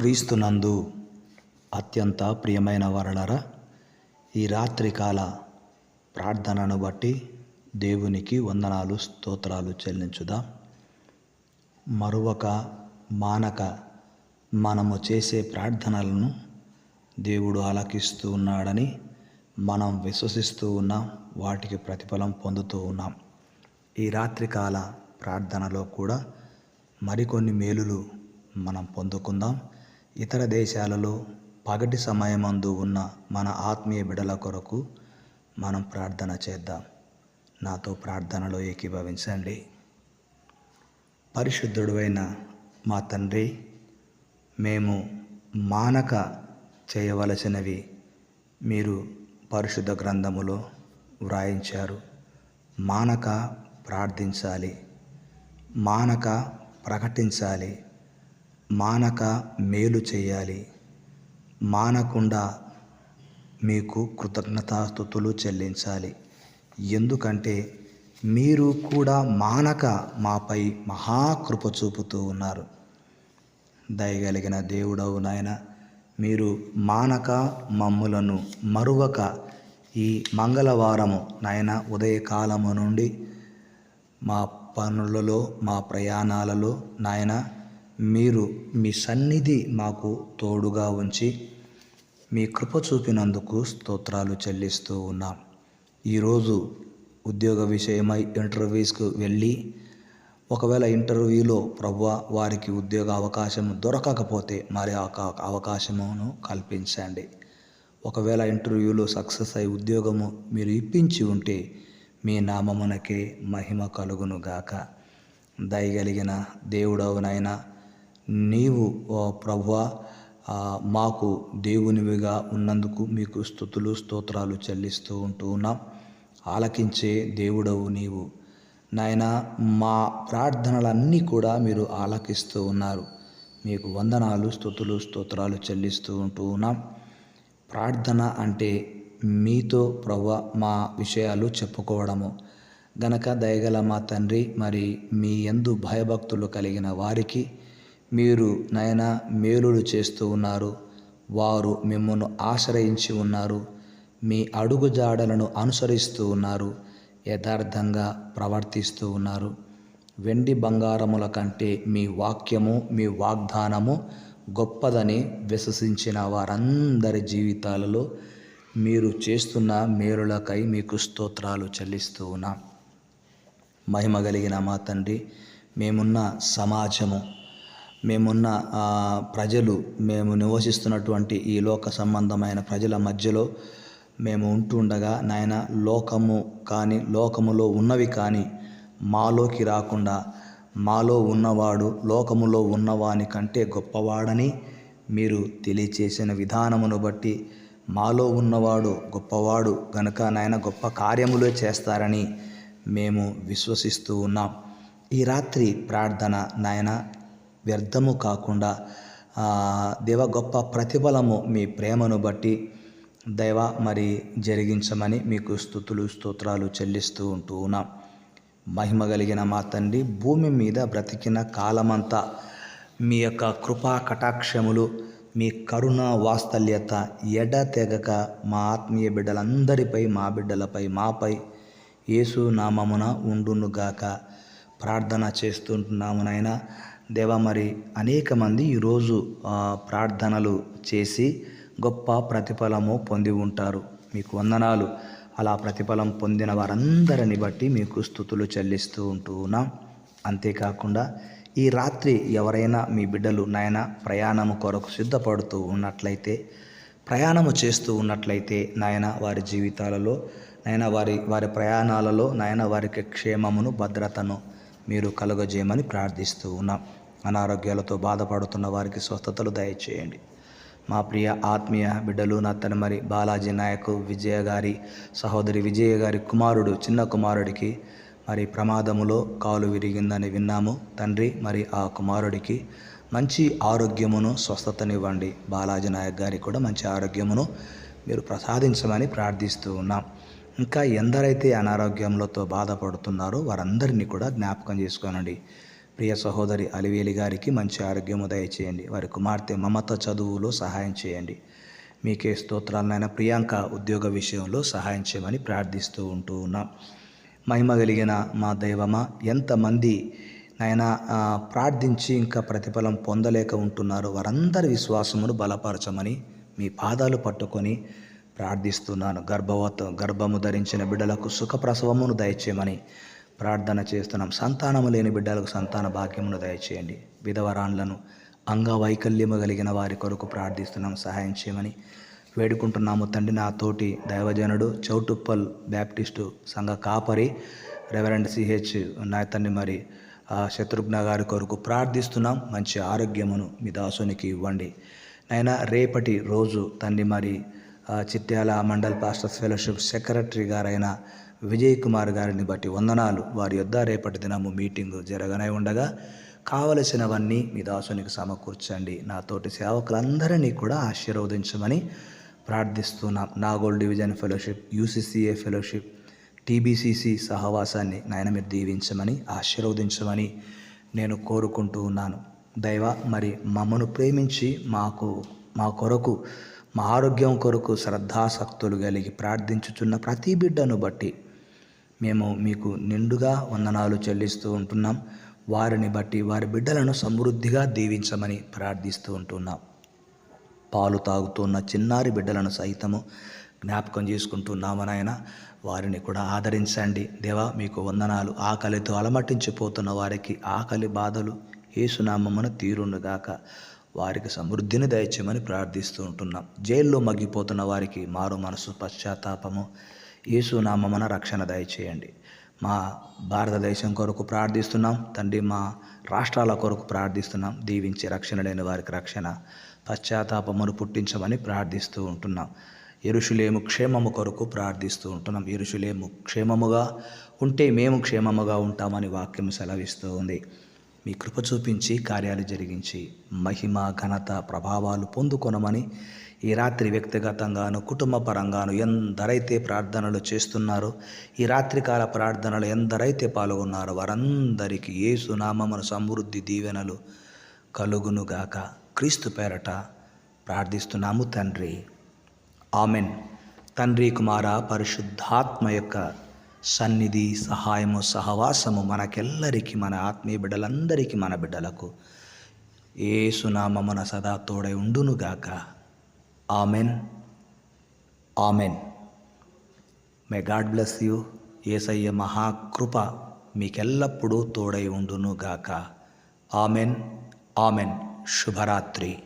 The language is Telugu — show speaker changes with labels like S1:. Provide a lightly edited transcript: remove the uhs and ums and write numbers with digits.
S1: క్రీస్తునందు అత్యంత ప్రియమైన వారలారా, ఈ రాత్రికాల ప్రార్థనను బట్టి దేవునికి వందనాలు స్తోత్రాలు చెల్లించుదాం. మరువక మానక మనము చేసే ప్రార్థనలను దేవుడు ఆలకిస్తూ ఉన్నాడని మనం విశ్వసిస్తూ ఉన్నాం. వాటికి ప్రతిఫలం పొందుతూ ఉన్నాం. ఈ రాత్రికాల ప్రార్థనలో కూడా మరికొన్ని మేలులు మనం పొందుకుందాం. ఇతర దేశాలలో పగటి సమయమందు ఉన్న మన ఆత్మీయ బిడ్డల కొరకు మనం ప్రార్థన చేద్దాం. నాతో ప్రార్థనలో ఏకీభవించండి. పరిశుద్ధుడైన మా తండ్రి, మేము మానక చేయవలసినవి మీరు పరిశుద్ధ గ్రంథములో వ్రాయించారు. మానక ప్రార్థించాలి, మానక ప్రకటించాలి, మానక మేలు చేయాలి, మానకుండా మీకు కృతజ్ఞతాస్తుతులు చెల్లించాలి. ఎందుకంటే మీరు కూడా మానక మాపై మహాకృప చూపుతూ ఉన్నారు. దయగలిగిన దేవుడవు నాయన, మీరు మానక మమ్ములను మరువక ఈ మంగళవారము నాయన ఉదయకాలము నుండి మా పనులలో మా ప్రయాణాలలో నాయన మీరు మీ సన్నిధి మాకు తోడుగా ఉంచి మీ కృప చూపినందుకు స్తోత్రాలు చెల్లిస్తూ ఉన్నాం. ఈరోజు ఉద్యోగ విషయమై ఇంటర్వ్యూస్కు వెళ్ళి ఒకవేళ ఇంటర్వ్యూలో ప్రభువా వారికి ఉద్యోగ అవకాశం దొరకకపోతే మరి ఆ అవకాశమును కల్పించండి. ఒకవేళ ఇంటర్వ్యూలో సక్సెస్ అయి ఉద్యోగము మీరు ఇప్పించి ఉంటే మీ నామమునకే మహిమ కలుగును గాక. దయగలిగిన దేవుడవునైనా నీవు ప్రభువా మాకు దేవునివిగా ఉన్నందుకు మీకు స్తుతులు స్తోత్రాలు చెల్లిస్తూ ఉంటూ ఉన్నాం. ఆలకించే దేవుడవు నీవు నాయన. మా ప్రార్థనలన్నీ కూడా మీరు ఆలకిస్తూ ఉన్నారు. మీకు వందనాలు స్తుతులు స్తోత్రాలు చెల్లిస్తూ ఉంటూ ఉన్నాం. ప్రార్థన అంటే మీతో ప్రభువా మా విషయాలు చెప్పుకోవడము గనక దయగల మా తండ్రి, మరి మీ యందు భయభక్తులు కలిగిన వారికి మీరు నయన మేలులు చేస్తూ ఉన్నారు. వారు మిమ్మల్ని ఆశ్రయించి ఉన్నారు. మీ అడుగుజాడలను అనుసరిస్తూ ఉన్నారు. యథార్థంగా ప్రవర్తిస్తూ ఉన్నారు. వెండి బంగారముల కంటే మీ వాక్యము మీ వాగ్దానము గొప్పదని విశ్వసించిన వారందరి జీవితాలలో మీరు చేస్తున్న మేలులకై మీకు స్తోత్రాలు చెల్లిస్తూ ఉన్నాం. మహిమ కలిగిన మా తండ్రి, మేమున్న సమాజము, మేమున్న ప్రజలు, మేము నివసిస్తున్నటువంటి ఈ లోక సంబంధమైన ప్రజల మధ్యలో మేము ఉంటుండగా నాయన లోకము కానీ లోకములో ఉన్నవి కానీ మాలోకి రాకుండా, మాలో ఉన్నవాడు లోకములో ఉన్నవాని కంటే గొప్పవాడని మీరు తెలియచేసిన విధానమును బట్టి మాలో ఉన్నవాడు గొప్పవాడు గనుక నాయన గొప్ప కార్యములే చేస్తారని మేము విశ్వసిస్తూ ఉన్నాం. ఈ రాత్రి ప్రార్థన నాయన వ్యర్థము కాకుండా దేవ గొప్ప ప్రతిఫలము మీ ప్రేమను బట్టి దైవ మరి జరిగించమని మీకు స్తుతులు స్తోత్రాలు చెల్లిస్తూ ఉంటూ ఉన్నాం. మహిమ కలిగిన మా తండ్రి, భూమి మీద బ్రతికిన కాలమంతా మీ యొక్క కృపా కటాక్షములు, మీ కరుణ వాత్సల్యత ఎడతెగక మా ఆత్మీయ బిడ్డలందరిపై, మా బిడ్డలపై, మాపై యేసు నామమున ఉండునుగాక. ప్రార్థన చేస్తుంటున్నాము నాయన దేవ. మరి అనేక మంది ఈరోజు ప్రార్థనలు చేసి గొప్ప ప్రతిఫలము పొంది ఉంటారు. మీకు వందనాలు. అలా ప్రతిఫలం పొందిన వారందరిని బట్టి మీకు స్తుతులు చెల్లిస్తూ ఉంటూ ఉన్నాం. అంతేకాకుండా ఈ రాత్రి ఎవరైనా మీ బిడ్డలు నాయన ప్రయాణము కొరకు సిద్ధపడుతూ ఉన్నట్లయితే, ప్రయాణము చేస్తూ ఉన్నట్లయితే నాయన వారి జీవితాలలో నాయన వారి ప్రయాణాలలో నాయన వారికి క్షేమమును భద్రతను మీరు కలుగజేయమని ప్రార్థిస్తూ ఉన్నాం. అనారోగ్యాలతో బాధపడుతున్న వారికి స్వస్థతలు దయచేయండి. మా ప్రియ ఆత్మీయ బిడ్డలు నత్తని మరి బాలాజీ నాయకు విజయ గారి సహోదరి విజయ గారి కుమారుడు, చిన్న కుమారుడికి మరి ప్రమాదములో కాలు విరిగిందని విన్నాము. తండ్రి, మరి ఆ కుమారుడికి మంచి ఆరోగ్యమును స్వస్థతనివ్వండి. బాలాజీ నాయక్ గారికి కూడా మంచి ఆరోగ్యమును మీరు ప్రసాదించమని ప్రార్థిస్తూ ఉన్నాం. ఇంకా ఎందరైతే అనారోగ్యములతో బాధపడుతున్నారో వారందరినీ కూడా జ్ఞాపకం చేసుకోనండి. ప్రియ సహోదరి అలివేలి గారికి మంచి ఆరోగ్యము దయచేయండి. వారి కుమార్తె మమత చదువులో సహాయం చేయండి. మీకే స్తోత్రాలనైనా. ప్రియాంక ఉద్యోగ విషయంలో సహాయం చేయమని ప్రార్థిస్తూ ఉన్నాం. మహిమ కలిగిన మా దైవమా, ఎంతమంది నాయన ప్రార్థించి ఇంకా ప్రతిఫలం పొందలేక ఉంటున్నారు, వారందరి విశ్వాసమును బలపరచమని మీ పాదాలు పట్టుకొని ప్రార్థిస్తున్నాను. గర్భము ధరించిన బిడ్డలకు సుఖప్రసవమును దయచేయమని ప్రార్థన చేస్తున్నాం. సంతానము లేని బిడ్డలకు సంతాన భాగ్యమును దయచేయండి. విధవరాండ్లను, అంగవైకల్యము కలిగిన వారి కొరకు ప్రార్థిస్తున్నాం, సహాయం చేయమని వేడుకుంటున్నాము తండ్రి. నా తోటి దైవజనుడు చౌటుప్పల్ బ్యాప్టిస్టు సంఘ కాపరి రెవరెండ్ సిహెచ్ నా తండ్రి మరి శత్రుఘ్న గారి కొరకు ప్రార్థిస్తున్నాం. మంచి ఆరోగ్యమును మీ దాసునికి ఇవ్వండి నాయన. రేపటి రోజు తండ్రి మరి Chityal mandal pastors fellowship secretary గారైన విజయ్ కుమార్ గారిని బట్టి వందనాలు. వారి యొద్ద రేపటి దినము మీటింగు జరగనే ఉండగా కావలసినవన్నీ మీ దాసునికి సమకూర్చండి. నా తోటి సేవకులందరినీ కూడా ఆశీర్వదించమని ప్రార్థిస్తున్నాం. Nagole division fellowship, UCCA fellowship, TBCC సహవాసాన్ని నాయన మీరు దీవించమని ఆశీర్వదించమని నేను కోరుకుంటూ ఉన్నాను. దైవ మరి మమ్మను ప్రేమించి మా కొరకు, మా ఆరోగ్యం కొరకు శ్రద్ధాసక్తులు కలిగి ప్రార్థించుచున్న ప్రతి బిడ్డను బట్టి మేము మీకు నిండుగా వందనాలు చెల్లిస్తూ ఉంటున్నాం. వారిని బట్టి వారి బిడ్డలను సమృద్ధిగా దీవించమని ప్రార్థిస్తూ ఉంటున్నాం. పాలు తాగుతున్న చిన్నారి బిడ్డలను సైతము జ్ఞాపకం చేసుకుంటున్నాము నాయన. వారిని కూడా ఆదరించండి దేవా. మీకు వందనాలు. ఆకలితో అలమటించిపోతున్న వారికి ఆకలి బాధలు యేసునామమున తీరునుగాక. వారికి సమృద్ధిని దయచేయమని ప్రార్థిస్తూ ఉంటున్నాం. జైల్లో మగ్గిపోతున్న వారికి మారు మనసు, పశ్చాత్తాపము, యేసునామమున రక్షణ దయచేయండి. మా భారతదేశం కొరకు ప్రార్థిస్తున్నాం తండ్రి. మా రాష్ట్రాల కొరకు ప్రార్థిస్తున్నాం. దీవించి రక్షణ లేని వారికి రక్షణ, పశ్చాత్తాపమును పుట్టించమని ప్రార్థిస్తూ ఉంటున్నాం. యెరూషలేము క్షేమము కొరకు ప్రార్థిస్తూ ఉంటున్నాం. యెరూషలేము క్షేమముగా ఉంటే మేము క్షేమముగా ఉంటామని వాక్యం సెలవిస్తూ ఉంది. మీ కృప చూపించి కార్యాలు జరిగించి మహిమ, ఘనత, ప్రభావాలు పొందుకొనమని ఈ రాత్రి వ్యక్తిగతంగాను కుటుంబ పరంగాను ఎందరైతే ప్రార్థనలు చేస్తున్నారో, ఈ రాత్రికాల ప్రార్థనలు ఎందరైతే పాల్గొన్నారో వారందరికీ యేసు నామమున సమృద్ధి దీవెనలు కలుగునుగాక. క్రీస్తు పేరట ప్రార్థిస్తున్నాము తండ్రి. ఆమెన్. తండ్రి, కుమార, పరిశుద్ధాత్మ యొక్క సన్నిధి, సహాయము, సహవాసము మనకెల్లరికీ, మన ఆత్మీయ బిడ్డలందరికీ, మన బిడ్డలకు యేసు నామమున సదా తోడై ఉండునుగాక. Amen. Amen. May God bless you. యేసయ్య మహాకృప మీకెల్లప్పుడూ తోడై ఉండునుగాక. ఆమెన్. ఆమెన్. శుభరాత్రి.